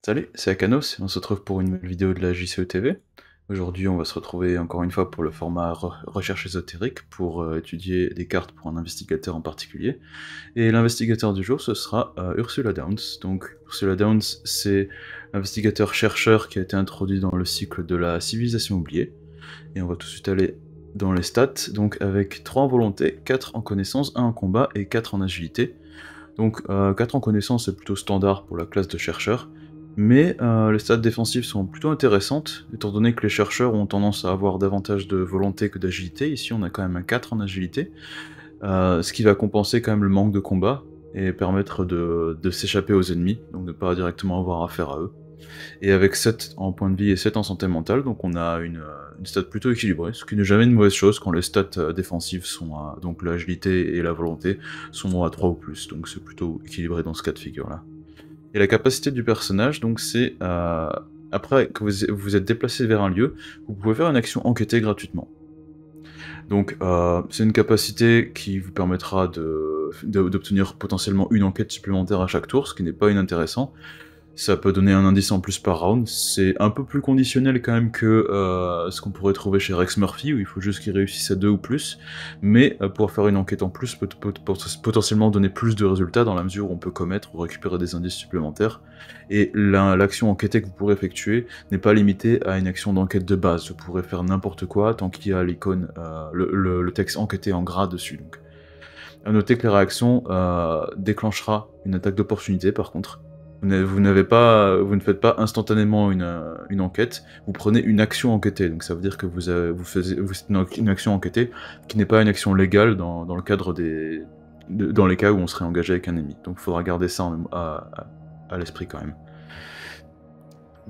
Salut, c'est Akanos et on se retrouve pour une nouvelle vidéo de la JCE TV. Aujourd'hui, on va se retrouver encore une fois pour le format recherche ésotérique pour étudier des cartes pour un investigateur en particulier. Et l'investigateur du jour, ce sera Ursula Downs. Donc, Ursula Downs, c'est l'investigateur-chercheur qui a été introduit dans le cycle de la civilisation oubliée. Et on va tout de suite aller dans les stats, donc avec 3 en volonté, 4 en connaissance, 1 en combat et 4 en agilité. Donc 4 en connaissance, c'est plutôt standard pour la classe de chercheur. Mais les stats défensives sont plutôt intéressantes, étant donné que les chercheurs ont tendance à avoir davantage de volonté que d'agilité. Ici, on a quand même un 4 en agilité, ce qui va compenser quand même le manque de combat, et permettre de s'échapper aux ennemis, donc de ne pas directement avoir affaire à eux. Et avec 7 en point de vie et 7 en santé mentale, donc on a une stat plutôt équilibrée, ce qui n'est jamais une mauvaise chose quand les stats défensives sont donc l'agilité et la volonté, sont à 3 ou plus, donc c'est plutôt équilibré dans ce cas de figure-là. Et la capacité du personnage, donc c'est après que vous êtes déplacé vers un lieu, vous pouvez faire une action enquêter gratuitement. Donc c'est une capacité qui vous permettra d'obtenir potentiellement une enquête supplémentaire à chaque tour, ce qui n'est pas inintéressant. Ça peut donner un indice en plus par round, c'est un peu plus conditionnel quand même que ce qu'on pourrait trouver chez Rex Murphy, où il faut juste qu'il réussisse à 2 ou plus, mais pouvoir faire une enquête en plus peut potentiellement donner plus de résultats dans la mesure où on peut commettre ou récupérer des indices supplémentaires, et l'action enquêtée que vous pourrez effectuer n'est pas limitée à une action d'enquête de base, vous pourrez faire n'importe quoi tant qu'il y a l'icône, le texte enquêté en gras dessus. Donc. A noter que la réaction déclenchera une attaque d'opportunité par contre. Vous ne faites pas instantanément une enquête, vous prenez une action enquêtée, donc ça veut dire que vous faites une action enquêtée qui n'est pas une action légale dans le cadre dans les cas où on serait engagé avec un ennemi. Donc il faudra garder ça à l'esprit quand même.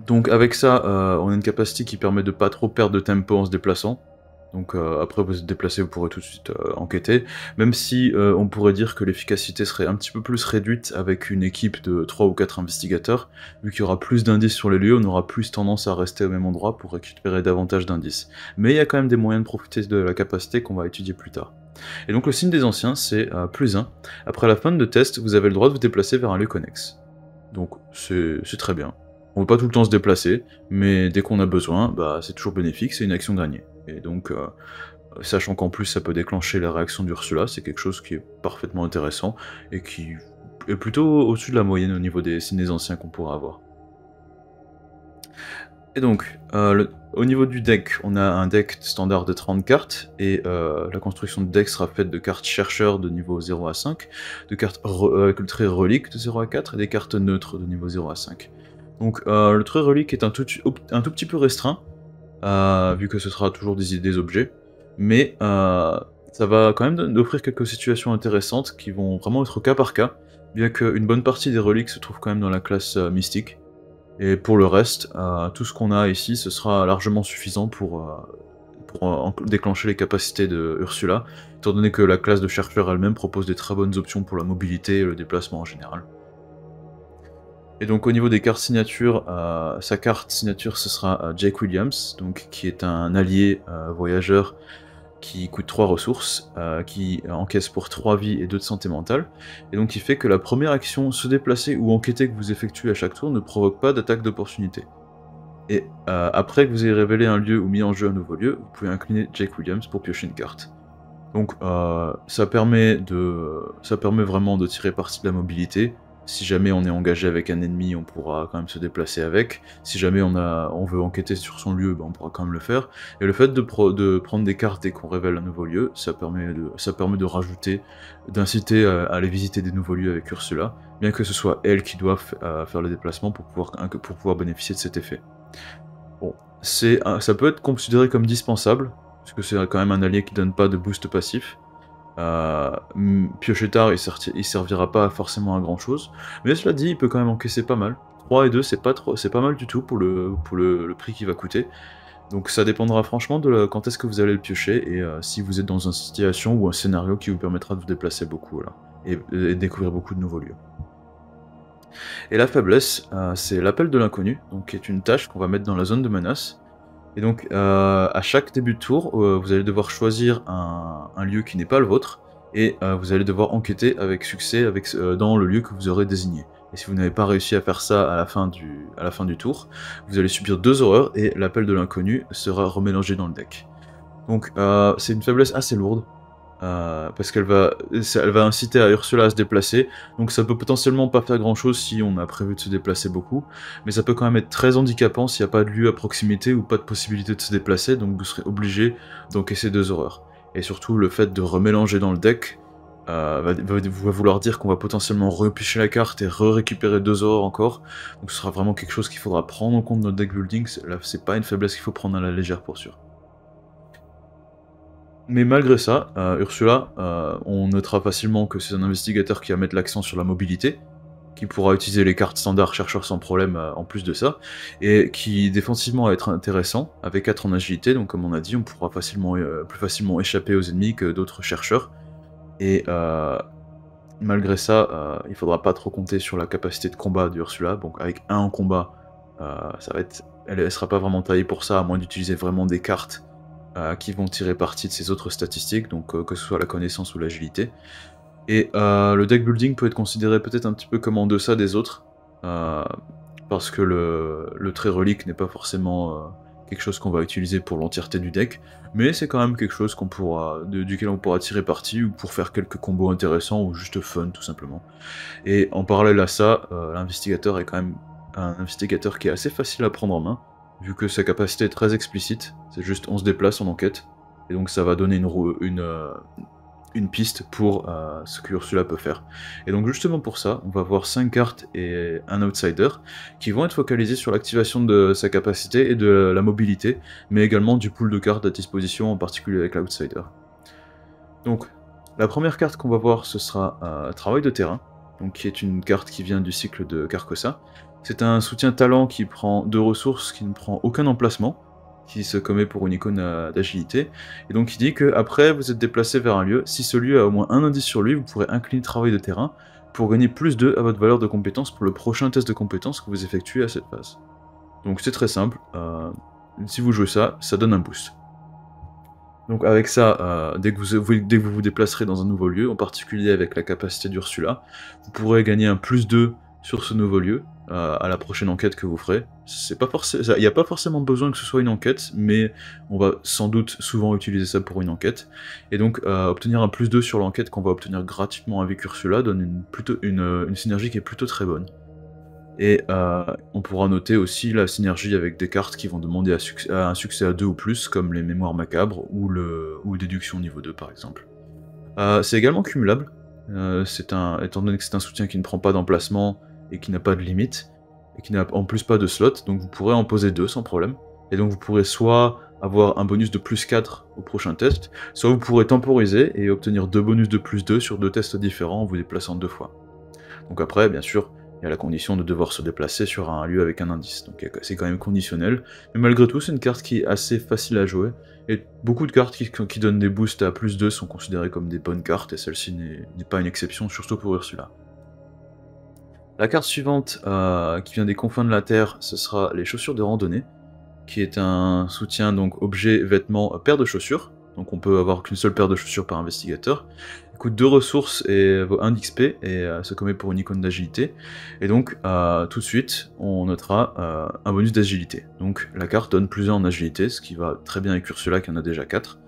Donc avec ça, on a une capacité qui permet de pas trop perdre de tempo en se déplaçant. Donc après vous êtes déplacé, vous pourrez tout de suite enquêter, même si on pourrait dire que l'efficacité serait un petit peu plus réduite avec une équipe de 3 ou 4 investigateurs, vu qu'il y aura plus d'indices sur les lieux, on aura plus tendance à rester au même endroit pour récupérer davantage d'indices. Mais il y a quand même des moyens de profiter de la capacité qu'on va étudier plus tard. Et donc le signe des anciens, c'est plus 1. Après la fin de test, vous avez le droit de vous déplacer vers un lieu connexe. Donc c'est très bien. On ne peut pas tout le temps se déplacer, mais dès qu'on a besoin, bah, c'est toujours bénéfique, c'est une action gagnée. Et donc, sachant qu'en plus ça peut déclencher la réaction d'Ursula, c'est quelque chose qui est parfaitement intéressant, et qui est plutôt au-dessus de la moyenne au niveau des signes des anciens qu'on pourra avoir. Et donc, au niveau du deck, on a un deck standard de 30 cartes, et la construction de deck sera faite de cartes chercheurs de niveau 0 à 5, de cartes avec le trait relique de 0 à 4, et des cartes neutres de niveau 0 à 5. Donc le trait relique est un tout petit peu restreint, vu que ce sera toujours des objets, mais ça va quand même offrir quelques situations intéressantes qui vont vraiment être au cas par cas, bien qu'une bonne partie des reliques se trouve quand même dans la classe mystique. Et pour le reste, tout ce qu'on a ici, ce sera largement suffisant pour déclencher les capacités de Ursula, étant donné que la classe de chercheur elle-même propose des très bonnes options pour la mobilité et le déplacement en général. Et donc au niveau des cartes signatures, sa carte signature ce sera Jake Williams, donc, qui est un allié voyageur qui coûte 3 ressources, qui encaisse pour 3 vies et 2 de santé mentale, et donc qui fait que la première action, se déplacer ou enquêter que vous effectuez à chaque tour ne provoque pas d'attaque d'opportunité. Et après que vous ayez révélé un lieu ou mis en jeu un nouveau lieu, vous pouvez incliner Jake Williams pour piocher une carte. Donc ça permet vraiment de tirer parti de la mobilité. Si jamais on est engagé avec un ennemi, on pourra quand même se déplacer avec. Si jamais on veut enquêter sur son lieu, ben on pourra quand même le faire. Et le fait de prendre des cartes dès qu'on révèle un nouveau lieu, ça permet de rajouter, d'inciter à aller visiter des nouveaux lieux avec Ursula, bien que ce soit elle qui doit faire le déplacement pour pouvoir bénéficier de cet effet. Bon, ça peut être considéré comme dispensable, parce que c'est quand même un allié qui donne pas de boost passif. Piocher tard, il servira pas forcément à grand chose, mais cela dit, il peut quand même encaisser pas mal. 3 et 2, c'est pas mal du tout pour le prix qu'il va coûter. Donc ça dépendra franchement de quand est-ce que vous allez le piocher, et si vous êtes dans une situation ou un scénario qui vous permettra de vous déplacer beaucoup, là, et découvrir beaucoup de nouveaux lieux. Et la faiblesse, c'est l'appel de l'inconnu, donc qui est une tâche qu'on va mettre dans la zone de menace. Et donc, à chaque début de tour, vous allez devoir choisir un lieu qui n'est pas le vôtre, et vous allez devoir enquêter avec succès dans le lieu que vous aurez désigné. Et si vous n'avez pas réussi à faire ça à la fin du tour, vous allez subir 2 horreurs et l'appel de l'inconnu sera remélangé dans le deck. Donc c'est une faiblesse assez lourde, parce elle va inciter à Ursula à se déplacer, donc ça peut potentiellement pas faire grand chose si on a prévu de se déplacer beaucoup, mais ça peut quand même être très handicapant s'il n'y a pas de lieu à proximité ou pas de possibilité de se déplacer, donc vous serez obligé d'encaisser 2 horreurs. Et surtout le fait de remélanger dans le deck va vouloir dire qu'on va potentiellement repêcher la carte et récupérer 2 horreurs encore, donc ce sera vraiment quelque chose qu'il faudra prendre en compte dans le deck building, c'est pas une faiblesse qu'il faut prendre à la légère pour sûr. Mais malgré ça, Ursula, on notera facilement que c'est un investigateur qui va mettre l'accent sur la mobilité, qui pourra utiliser les cartes standard chercheur sans problème en plus de ça, et qui défensivement va être intéressant, avec 4 en agilité, donc comme on a dit, on pourra plus facilement échapper aux ennemis que d'autres chercheurs, et malgré ça, il faudra pas trop compter sur la capacité de combat d'Ursula, donc avec 1 en combat, elle sera pas vraiment taillée pour ça, à moins d'utiliser vraiment des cartes qui vont tirer parti de ses autres statistiques, donc que ce soit la connaissance ou l'agilité. Et le deck building peut être considéré peut-être un petit peu comme en deçà des autres, parce que le trait relique n'est pas forcément quelque chose qu'on va utiliser pour l'entièreté du deck, mais c'est quand même quelque chose duquel on pourra tirer parti, ou pour faire quelques combos intéressants, ou juste fun tout simplement. Et en parallèle à ça, l'investigateur est quand même un investigateur qui est assez facile à prendre en main, vu que sa capacité est très explicite, c'est juste on se déplace, on enquête, et donc ça va donner une piste pour ce que Ursula peut faire. Et donc justement pour ça, on va avoir 5 cartes et un outsider, qui vont être focalisés sur l'activation de sa capacité et de la mobilité, mais également du pool de cartes à disposition, en particulier avec l'outsider. Donc, la première carte qu'on va voir, ce sera Travail de terrain, donc qui est une carte qui vient du cycle de Carcosa. C'est un soutien talent qui prend 2 ressources, qui ne prend aucun emplacement, qui se commet pour une icône d'agilité, et donc il dit que après vous êtes déplacé vers un lieu, si ce lieu a au moins un indice sur lui, vous pourrez incliner Travail de terrain pour gagner plus 2 à votre valeur de compétence pour le prochain test de compétence que vous effectuez à cette phase. Donc c'est très simple, si vous jouez ça, ça donne un boost. Donc avec ça, dès que vous vous déplacerez dans un nouveau lieu, en particulier avec la capacité d'Ursula, vous pourrez gagner un +2 sur ce nouveau lieu, à la prochaine enquête que vous ferez. Il n'y a pas forcément besoin que ce soit une enquête, mais on va sans doute souvent utiliser ça pour une enquête. Et donc obtenir un +2 sur l'enquête qu'on va obtenir gratuitement avec Ursula donne une synergie qui est plutôt très bonne. Et on pourra noter aussi la synergie avec des cartes qui vont demander un succès à 2 ou plus, comme les mémoires macabres ou déduction niveau 2 par exemple. C'est également cumulable, étant donné que c'est un soutien qui ne prend pas d'emplacement et qui n'a pas de limite, et qui n'a en plus pas de slot, donc vous pourrez en poser 2 sans problème. Et donc vous pourrez soit avoir un bonus de +4 au prochain test, soit vous pourrez temporiser et obtenir 2 bonus de +2 sur 2 tests différents en vous déplaçant 2 fois. Donc après, bien sûr, il y a la condition de devoir se déplacer sur un lieu avec un indice, donc c'est quand même conditionnel, mais malgré tout c'est une carte qui est assez facile à jouer, et beaucoup de cartes qui donnent des boosts à +2 sont considérées comme des bonnes cartes, et celle-ci n'est pas une exception, surtout pour Ursula. La carte suivante, qui vient des confins de la Terre, ce sera les chaussures de randonnée, qui est un soutien donc objet, vêtements, paire de chaussures, donc on peut avoir qu'une seule paire de chaussures par investigateur. Il coûte 2 ressources et vaut 1 d'XP, et se commet pour une icône d'agilité. Et donc, tout de suite, on notera un bonus d'agilité. Donc la carte donne +1 en agilité, ce qui va très bien avec Ursula qui en a déjà 4.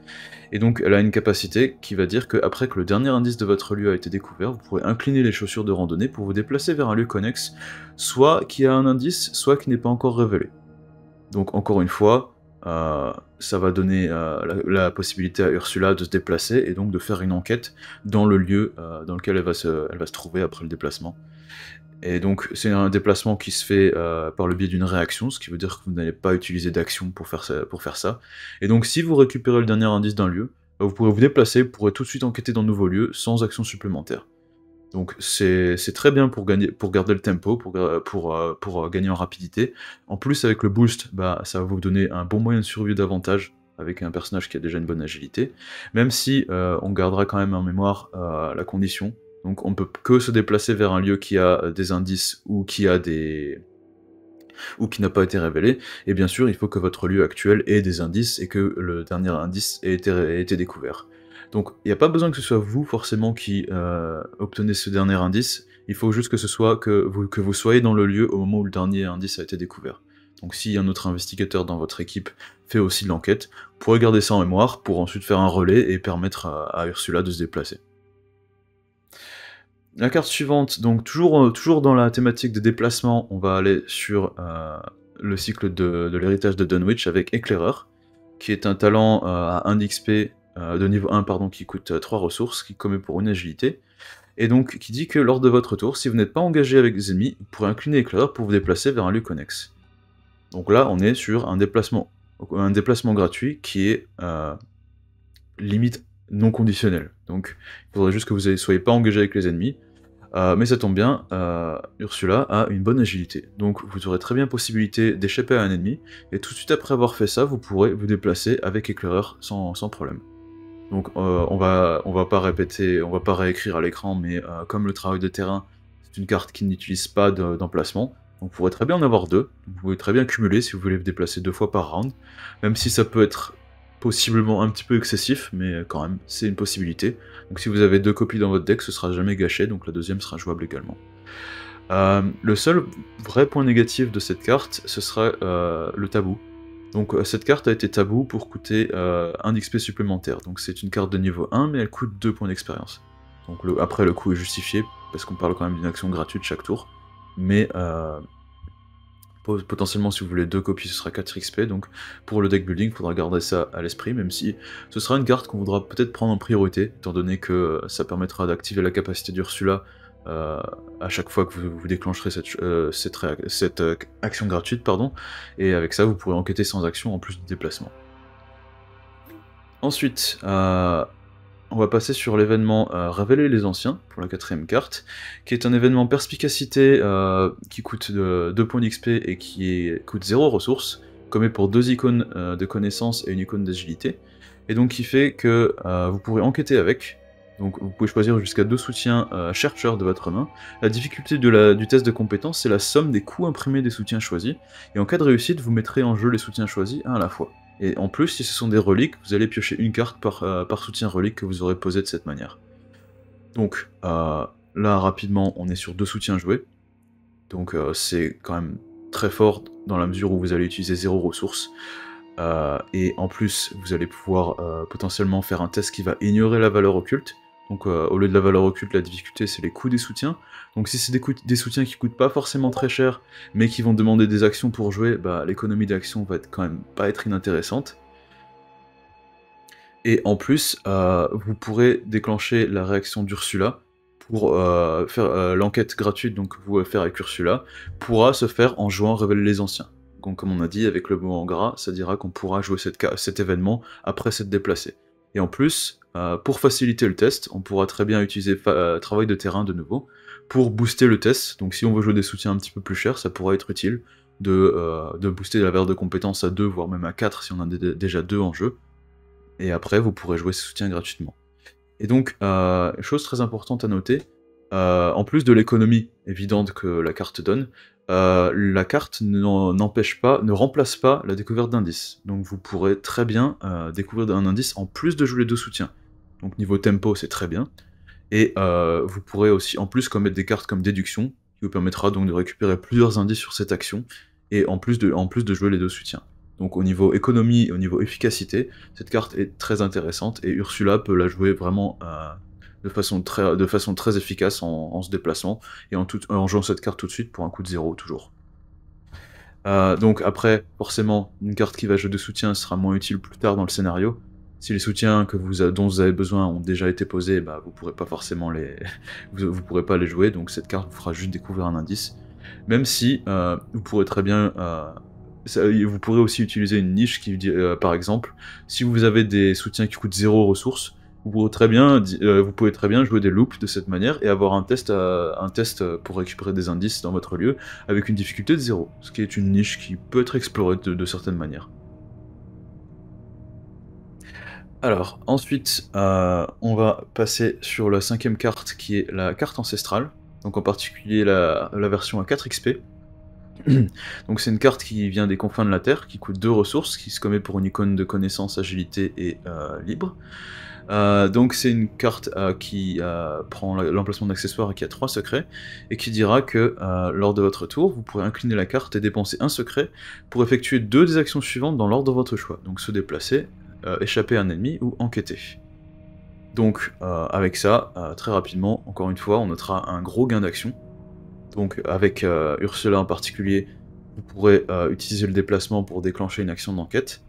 Et donc elle a une capacité qui va dire qu'après que le dernier indice de votre lieu a été découvert, vous pourrez incliner les chaussures de randonnée pour vous déplacer vers un lieu connexe, soit qui a un indice, soit qui n'est pas encore révélé. Donc encore une fois, ça va donner la possibilité à Ursula de se déplacer et donc de faire une enquête dans le lieu dans lequel elle va se trouver après le déplacement. Et donc c'est un déplacement qui se fait par le biais d'une réaction, ce qui veut dire que vous n'allez pas utiliser d'action pour faire ça. Et donc si vous récupérez le dernier indice d'un lieu, vous pourrez vous déplacer, vous pourrez tout de suite enquêter dans de nouveaux lieux sans action supplémentaire. Donc c'est très bien pour garder le tempo, pour gagner en rapidité. En plus avec le boost, ça va vous donner un bon moyen de survie davantage avec un personnage qui a déjà une bonne agilité, même si on gardera quand même en mémoire la condition. Donc on peut que se déplacer vers un lieu qui a des indices ou qui n'a pas été révélé, et bien sûr il faut que votre lieu actuel ait des indices et que le dernier indice ait été découvert. Donc il n'y a pas besoin que ce soit vous forcément qui obtenez ce dernier indice, Il faut juste que ce soit que vous soyez dans le lieu au moment où le dernier indice a été découvert. Donc si un autre investigateur dans votre équipe fait aussi de l'enquête, vous pourrez garder ça en mémoire pour ensuite faire un relais et permettre à Ursula de se déplacer. La carte suivante, donc toujours dans la thématique des déplacements, on va aller sur le cycle de l'héritage de Dunwich avec Éclaireur, qui est un talent à 1 d'XP de niveau 1 pardon, qui coûte 3 ressources, qui commet pour une agilité, et donc qui dit que lors de votre tour, si vous n'êtes pas engagé avec des ennemis, vous pourrez incliner Éclaireur pour vous déplacer vers un lieu connexe. Donc là, on est sur un déplacement gratuit qui est limite non conditionnel. Donc il faudrait juste que vous ne soyez pas engagé avec les ennemis, mais ça tombe bien, Ursula a une bonne agilité. Donc vous aurez très bien possibilité d'échapper à un ennemi, et tout de suite après avoir fait ça, vous pourrez vous déplacer avec Éclaireur sans problème. Donc on va pas répéter, on va pas réécrire à l'écran, mais comme le travail de terrain, c'est une carte qui n'utilise pas d'emplacement, donc vous pourrez très bien en avoir deux, vous pouvez très bien cumuler si vous voulez vous déplacer 2 fois par round, même si ça peut être possiblement un petit peu excessif, mais quand même, c'est une possibilité. Donc si vous avez 2 copies dans votre deck, ce sera jamais gâché, donc la deuxième sera jouable également. Le seul vrai point négatif de cette carte, ce sera le tabou. Donc cette carte a été tabou pour coûter 1 d'XP supplémentaire, donc c'est une carte de niveau 1, mais elle coûte 2 points d'expérience. Donc après le coût est justifié, parce qu'on parle quand même d'une action gratuite chaque tour, mais potentiellement si vous voulez 2 copies ce sera 4 XP, donc pour le deck building il faudra garder ça à l'esprit, même si ce sera une carte qu'on voudra peut-être prendre en priorité, étant donné que ça permettra d'activer la capacité d'Ursula à chaque fois que vous déclencherez cette action gratuite, pardon, et avec ça vous pourrez enquêter sans action en plus du déplacement. Ensuite, on va passer sur l'événement Révéler les Anciens, pour la 4ème carte, qui est un événement perspicacité qui coûte 2 points d'XP et qui coûte 0 ressources, commet pour 2 icônes de connaissance et une icône d'agilité, et donc qui fait que vous pourrez enquêter avec. Donc vous pouvez choisir jusqu'à 2 soutiens chercheurs de votre main. La difficulté du test de compétence, c'est la somme des coûts imprimés des soutiens choisis, et en cas de réussite, vous mettrez en jeu les soutiens choisis un à la fois. Et en plus, si ce sont des reliques, vous allez piocher une carte par soutien relique que vous aurez posé de cette manière. Donc là, rapidement, on est sur 2 soutiens joués, donc c'est quand même très fort dans la mesure où vous allez utiliser 0 ressources. Et en plus, vous allez pouvoir potentiellement faire un test qui va ignorer la valeur occulte. Donc au lieu de la valeur occulte, la difficulté c'est les coûts des soutiens. Donc si c'est des soutiens qui coûtent pas forcément très cher, mais qui vont demander des actions pour jouer, bah, l'économie d'action va quand même pas être inintéressante. Et en plus, vous pourrez déclencher la réaction d'Ursula pour faire l'enquête gratuite, donc que vous pouvez faire avec Ursula, pourra se faire en jouant Révéler les Anciens. Donc comme on a dit, avec le mot en gras, ça dira qu'on pourra jouer cet événement après s'être déplacé. Et en plus, pour faciliter le test, on pourra très bien utiliser travail de terrain de nouveau, pour booster le test. Donc si on veut jouer des soutiens un petit peu plus chers, ça pourra être utile de booster la valeur de compétence à 2, voire même à 4 si on en a déjà 2 en jeu. Et après, vous pourrez jouer ces soutiens gratuitement. Et donc, chose très importante à noter, en plus de l'économie évidente que la carte donne, la carte ne remplace pas la découverte d'indices. Donc vous pourrez très bien découvrir un indice en plus de jouer les 2 soutiens. Donc niveau tempo, c'est très bien. Et vous pourrez aussi en plus commettre des cartes comme déduction, qui vous permettra donc de récupérer plusieurs indices sur cette action, et en plus de jouer les 2 soutiens. Donc au niveau économie et au niveau efficacité, cette carte est très intéressante, et Ursula peut la jouer vraiment de façon très efficace en se déplaçant, et en jouant cette carte tout de suite pour un coût de 0 toujours. Donc après, forcément, une carte qui va jouer de soutien sera moins utile plus tard dans le scénario. Si les soutiens dont vous avez besoin ont déjà été posés, bah, vous pourrez pas forcément vous pourrez pas les jouer, donc cette carte vous fera juste découvrir un indice. Même si vous pourrez très bien... vous pourrez aussi utiliser une niche qui dit, par exemple, si vous avez des soutiens qui coûtent 0 ressources, vous pouvez très bien jouer des loops de cette manière et avoir un test pour récupérer des indices dans votre lieu avec une difficulté de 0, ce qui est une niche qui peut être explorée de certaines manières. Alors, ensuite, on va passer sur la 5ème carte qui est la carte ancestrale, donc en particulier la version à 4 XP. Donc c'est une carte qui vient des confins de la Terre, qui coûte 2 ressources, qui se commet pour une icône de connaissance, agilité et libre. Donc c'est une carte qui prend l'emplacement d'accessoires et qui a 3 secrets, et qui dira que lors de votre tour, vous pourrez incliner la carte et dépenser un secret pour effectuer 2 des actions suivantes dans l'ordre de votre choix. Donc se déplacer, échapper à un ennemi ou enquêter. Donc avec ça, très rapidement, encore une fois, on notera un gros gain d'action. Donc avec Ursula en particulier, vous pourrez utiliser le déplacement pour déclencher une action d'enquête.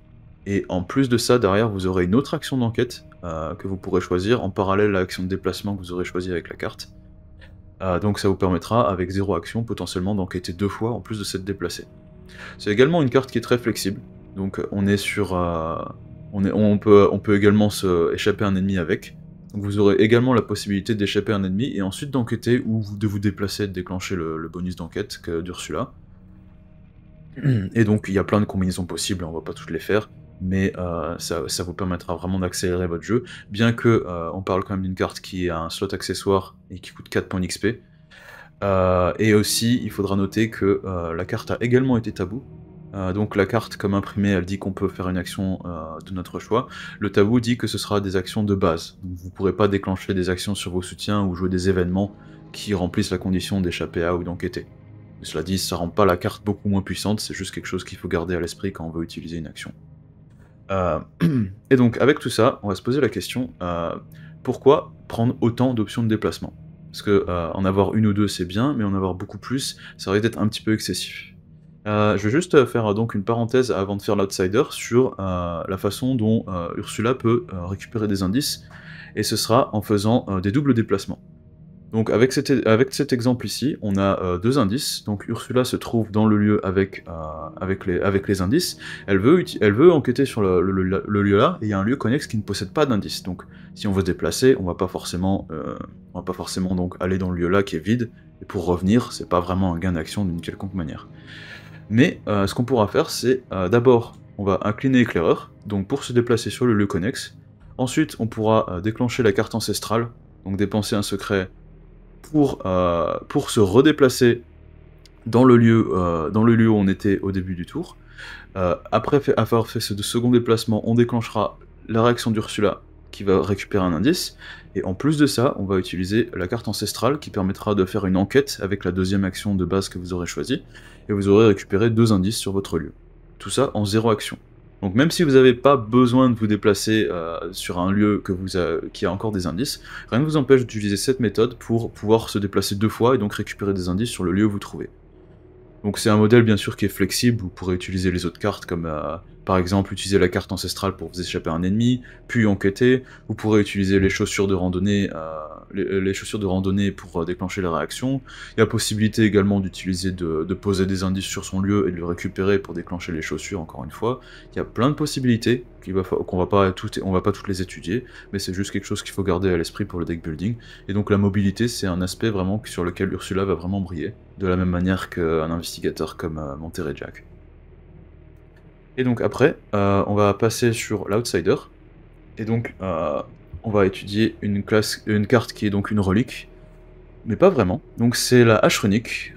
Et en plus de ça, derrière, vous aurez une autre action d'enquête que vous pourrez choisir en parallèle à l'action de déplacement que vous aurez choisi avec la carte. Donc ça vous permettra, avec 0 action, potentiellement d'enquêter 2 fois en plus de s'être déplacé. C'est également une carte qui est très flexible, donc on est sur... on peut également échapper à un ennemi avec. Donc vous aurez également la possibilité d'échapper à un ennemi et ensuite d'enquêter ou de vous déplacer et de déclencher le bonus d'enquête d'Ursula. Et donc il y a plein de combinaisons possibles, on va pas toutes les faire, mais ça vous permettra vraiment d'accélérer votre jeu, bien que on parle quand même d'une carte qui a un slot accessoire et qui coûte 4 points d'XP. Et aussi, il faudra noter que la carte a également été tabou. Donc la carte, comme imprimée, elle dit qu'on peut faire une action de notre choix. Le tabou dit que ce sera des actions de base. Donc vous ne pourrez pas déclencher des actions sur vos soutiens ou jouer des événements qui remplissent la condition d'échapper à ou d'enquêter. Cela dit, ça rend pas la carte beaucoup moins puissante, c'est juste quelque chose qu'il faut garder à l'esprit quand on veut utiliser une action. Et donc avec tout ça, on va se poser la question, pourquoi prendre autant d'options de déplacement? Parce que en avoir une ou deux c'est bien, mais en avoir beaucoup plus, ça risque d'être un petit peu excessif. Je vais juste faire donc une parenthèse avant de faire l'outsider sur la façon dont Ursula peut récupérer des indices, et ce sera en faisant des doubles déplacements. Donc avec cet exemple ici, on a 2 indices. Donc Ursula se trouve dans le lieu avec les indices. Elle veut enquêter sur le lieu là, et il y a un lieu connexe qui ne possède pas d'indice. Donc si on veut se déplacer, on va pas forcément donc aller dans le lieu là qui est vide, et pour revenir, c'est pas vraiment un gain d'action d'une quelconque manière. Mais ce qu'on pourra faire, c'est d'abord, on va incliner éclaireur, donc pour se déplacer sur le lieu connexe. Ensuite, on pourra déclencher la carte ancestrale, donc dépenser un secret pour se redéplacer dans le lieu où on était au début du tour. Après avoir fait ce second déplacement, on déclenchera la réaction d'Ursula qui va récupérer un indice, et en plus de ça, on va utiliser la carte ancestrale qui permettra de faire une enquête avec la deuxième action de base que vous aurez choisie, et vous aurez récupéré 2 indices sur votre lieu. Tout ça en 0 action. Donc même si vous n'avez pas besoin de vous déplacer sur un lieu qui a encore des indices, rien ne vous empêche d'utiliser cette méthode pour pouvoir se déplacer 2 fois et donc récupérer des indices sur le lieu où vous trouvez. Donc c'est un modèle bien sûr qui est flexible, vous pourrez utiliser les autres cartes comme par exemple utiliser la carte ancestrale pour vous échapper à un ennemi, puis enquêter, vous pourrez utiliser les chaussures de randonnée, pour déclencher la réaction. Il y a possibilité également d'utiliser de poser des indices sur son lieu et de le récupérer pour déclencher les chaussures encore une fois. Il y a plein de possibilités on va pas toutes les étudier, mais c'est juste quelque chose qu'il faut garder à l'esprit pour le deck building. Et donc la mobilité, c'est un aspect vraiment sur lequel Ursula va vraiment briller, de la même manière qu'un investigateur comme Monterey Jack. Et donc après, on va passer sur l'outsider, et donc on va étudier une carte qui est donc une relique, mais pas vraiment. Donc c'est la hache runique,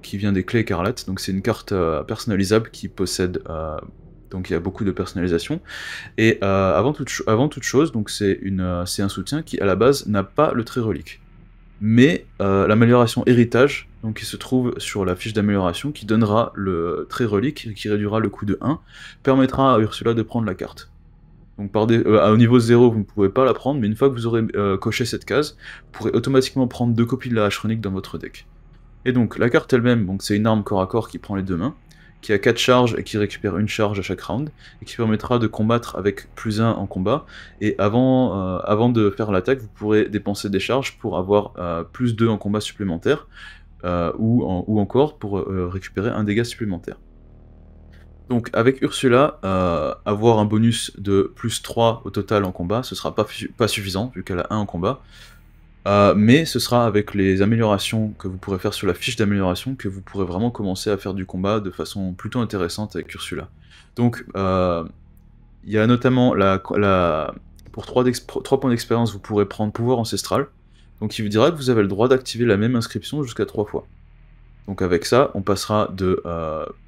qui vient des clés écarlates, donc c'est une carte personnalisable qui possède... donc il y a beaucoup de personnalisation, et avant toute chose, donc c'est un soutien qui à la base n'a pas le trait relique. Mais l'amélioration héritage, donc qui se trouve sur la fiche d'amélioration, qui donnera le trait relique, qui réduira le coût de 1, permettra à Ursula de prendre la carte. Donc au niveau 0, vous ne pouvez pas la prendre, mais une fois que vous aurez coché cette case, vous pourrez automatiquement prendre 2 copies de la hache runique dans votre deck. Et donc la carte elle-même, c'est une arme corps à corps qui prend les 2 mains, qui a 4 charges et qui récupère une charge à chaque round, et qui permettra de combattre avec +1 en combat, et avant de faire l'attaque, vous pourrez dépenser des charges pour avoir +2 en combat supplémentaire, ou encore pour récupérer un dégât supplémentaire. Donc avec Ursula, avoir un bonus de +3 au total en combat, ce sera pas suffisant, vu qu'elle a 1 en combat, mais ce sera avec les améliorations que vous pourrez faire sur la fiche d'amélioration que vous pourrez vraiment commencer à faire du combat de façon plutôt intéressante avec Ursula. Donc il y a notamment pour 3 points d'expérience, vous pourrez prendre pouvoir ancestral, donc il vous dira que vous avez le droit d'activer la même inscription jusqu'à 3 fois. Donc avec ça, on passera de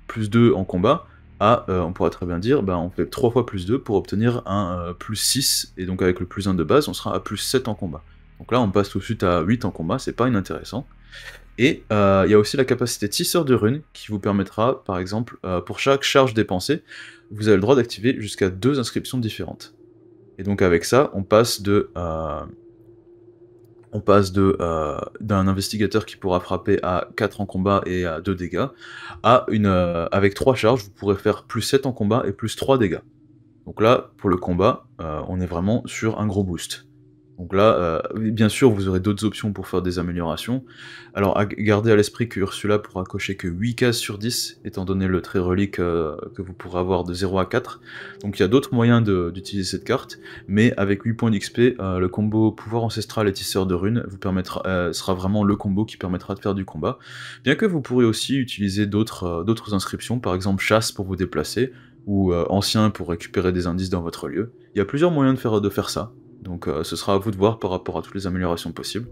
+2 en combat à, on pourra très bien dire, on fait 3 fois plus 2 pour obtenir un plus 6, et donc avec le plus 1 de base, on sera à plus 7 en combat. Donc là, on passe tout de suite à 8 en combat, c'est pas inintéressant. Et il y a aussi la capacité tisseur de runes, qui vous permettra, par exemple, pour chaque charge dépensée, vous avez le droit d'activer jusqu'à 2 inscriptions différentes. Et donc avec ça, on passe d'un investigateur qui pourra frapper à 4 en combat et à 2 dégâts, à avec 3 charges, vous pourrez faire plus 7 en combat et plus 3 dégâts. Donc là, pour le combat, on est vraiment sur un gros boost. Donc là, oui, bien sûr, vous aurez d'autres options pour faire des améliorations. Alors, gardez à l'esprit que Ursula pourra cocher que 8 cases sur 10, étant donné le trait relique que vous pourrez avoir de 0 à 4. Donc il y a d'autres moyens d'utiliser cette carte, mais avec 8 points d'XP, le combo pouvoir ancestral et tisseur de runes sera vraiment le combo qui permettra de faire du combat. Bien que vous pourrez aussi utiliser d'autres inscriptions, par exemple chasse pour vous déplacer, ou ancien pour récupérer des indices dans votre lieu. Il y a plusieurs moyens de faire ça. Donc ce sera à vous de voir par rapport à toutes les améliorations possibles.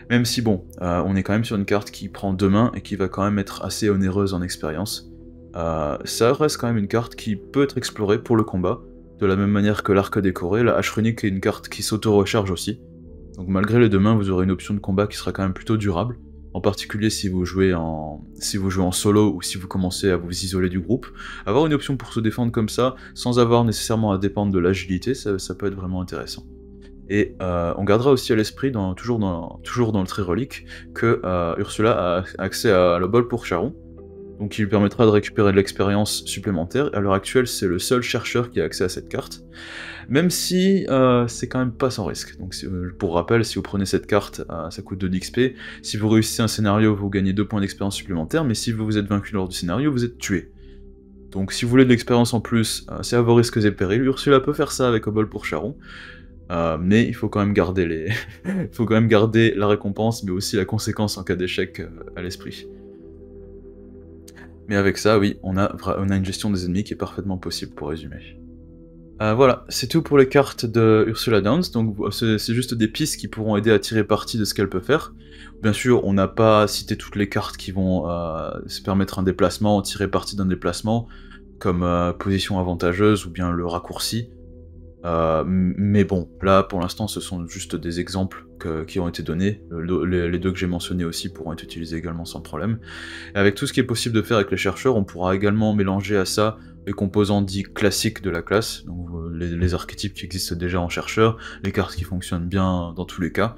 Même si bon, on est quand même sur une carte qui prend 2 mains et qui va quand même être assez onéreuse en expérience. Ça reste quand même une carte qui peut être explorée pour le combat, de la même manière que l'arc décoré. La hache runique est une carte qui s'auto-recharge aussi. Donc malgré les 2 mains, vous aurez une option de combat qui sera quand même plutôt durable. En particulier si vous jouez en solo ou si vous commencez à vous isoler du groupe. Avoir une option pour se défendre comme ça, sans avoir nécessairement à dépendre de l'agilité, ça peut être vraiment intéressant. Et on gardera aussi à l'esprit, toujours dans le trait relique, que Ursula a accès à le bol pour Charon, donc qui lui permettra de récupérer de l'expérience supplémentaire. À l'heure actuelle, c'est le seul chercheur qui a accès à cette carte, même si c'est quand même pas sans risque. Donc pour rappel, si vous prenez cette carte, ça coûte 2 d'XP, si vous réussissez un scénario, vous gagnez 2 points d'expérience supplémentaires, mais si vous vous êtes vaincu lors du scénario, vous êtes tué. Donc si vous voulez de l'expérience en plus, c'est à vos risques et périls. Ursula peut faire ça avec Obol pour Charon, mais il faut quand même garder il faut quand même garder la récompense, mais aussi la conséquence en cas d'échec à l'esprit. Mais avec ça, oui, on a une gestion des ennemis qui est parfaitement possible, pour résumer. Voilà, c'est tout pour les cartes de Ursula Downs, donc c'est juste des pistes qui pourront aider à tirer parti de ce qu'elle peut faire. Bien sûr, on n'a pas cité toutes les cartes qui vont se permettre un déplacement, tirer parti d'un déplacement, comme position avantageuse ou bien le raccourci. Mais bon, là pour l'instant ce sont juste des exemples qui ont été donnés, les 2 que j'ai mentionnés aussi pourront être utilisés également sans problème. Et avec tout ce qui est possible de faire avec les chercheurs, on pourra également mélanger à ça les composants dits classiques de la classe, donc les archétypes qui existent déjà en chercheur, les cartes qui fonctionnent bien dans tous les cas.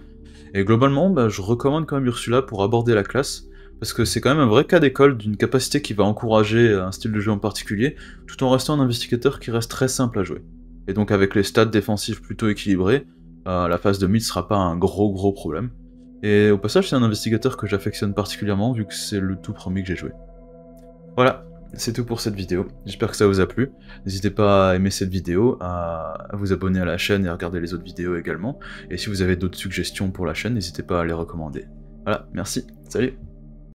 Et globalement, je recommande quand même Ursula pour aborder la classe, parce que c'est quand même un vrai cas d'école d'une capacité qui va encourager un style de jeu en particulier, tout en restant un investigateur qui reste très simple à jouer. Et donc avec les stats défensifs plutôt équilibrés, la phase de mid sera pas un gros problème. Et au passage, c'est un investigateur que j'affectionne particulièrement, vu que c'est le tout premier que j'ai joué. Voilà, c'est tout pour cette vidéo, j'espère que ça vous a plu. N'hésitez pas à aimer cette vidéo, à vous abonner à la chaîne et à regarder les autres vidéos également. Et si vous avez d'autres suggestions pour la chaîne, n'hésitez pas à les recommander. Voilà, merci, salut!